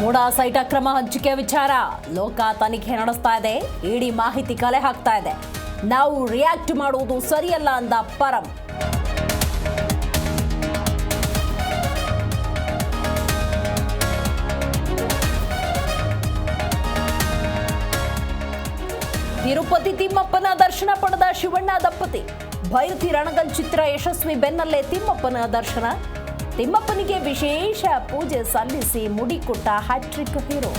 MUDA site ಅಕ್ರಮ ಹಂಚಿಕೆ ವಿಚಾರ ಲೋಕ ತನಿಖೆ ನಡೆಸ್ತಾ ಇದೆ. ಇಡಿ ಮಾಹಿತಿ ಕಲೆ ಹಾಕ್ತಾ ಇದೆ. ನಾವು ರಿಯಾಕ್ಟ್ ಮಾಡುವುದು ಸರಿಯಲ್ಲ ಅಂದ ಪರಂ. ತಿರುಪತಿ ತಿಮ್ಮಪ್ಪನ ದರ್ಶನ ಪಡೆದ ಶಿವಣ್ಣ ದಂಪತಿ. ಭೈರತಿ ರಣಗಲ್ ಚಿತ್ರ ಯಶಸ್ವಿ ಬೆನ್ನಲ್ಲೇ ತಿಮ್ಮಪ್ಪನ ದರ್ಶನ. ತಿಮ್ಮಪ್ಪನಿಗೆ ವಿಶೇಷ ಪೂಜೆ ಸಲ್ಲಿಸಿ ಮುಡಿಕೊಟ್ಟ ಹ್ಯಾಟ್ರಿಕ್ ಹೀರೋ.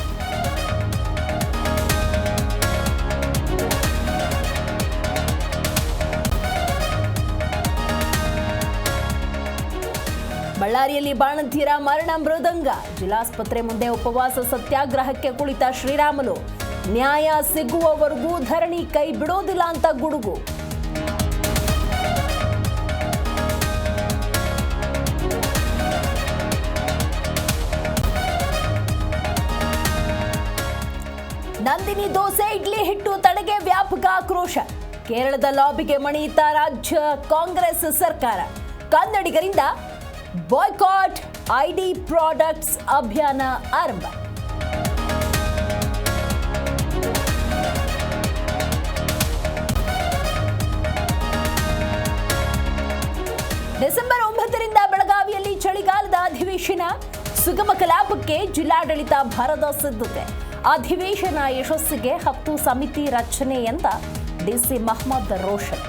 ಬಳ್ಳಾರಿಯಲ್ಲಿ ಬಾಣಂತಿಯರ ಮರಣ ಮೃದಂಗ. ಜಿಲ್ಲಾಸ್ಪತ್ರೆ ಮುಂದೆ ಉಪವಾಸ ಸತ್ಯಾಗ್ರಹಕ್ಕೆ ಕುಳಿತ ಶ್ರೀರಾಮುಲು. ನ್ಯಾಯ ಸಿಗುವವರೆಗೂ ಧರಣಿ ಕೈ ಬಿಡೋದಿಲ್ಲ ಅಂತ ಗುಡುಗು. ನಂದಿನಿ ದೋಸೆ ಇಡ್ಲಿ ಹಿಟ್ಟು ತಡೆಗೆ ವ್ಯಾಪಕ ಆಕ್ರೋಶ. ಕೇರಳದ ಲಾಬಿಗೆ ಮಣಿಯಿತ ರಾಜ್ಯ ಕಾಂಗ್ರೆಸ್ ಸರ್ಕಾರ. ಕನ್ನಡಿಗರಿಂದ ಬಾಯ್ಕಾಟ್ ಐಡಿ ಪ್ರಾಡಕ್ಟ್ಸ್ ಅಭಿಯಾನ ಆರಂಭ. ಡಿಸೆಂಬರ್ 9ರಿಂದ ಬೆಳಗಾವಿಯಲ್ಲಿ ಚಳಿಗಾಲದ ಅಧಿವೇಶನ. ಸುಗಮ ಕಲಾಪಕ್ಕೆ ಜಿಲ್ಲಾಡಳಿತ ಭರದ ಸಿದ್ಧತೆ. ಅಧಿವೇಶನ ಯಶಸ್ಸಿಗೆ 10 ಸಮಿತಿ ರಚನೆ ಅಂತ ಡಿಸಿ ಮಹಮ್ಮದ್ ರೋಷನ್.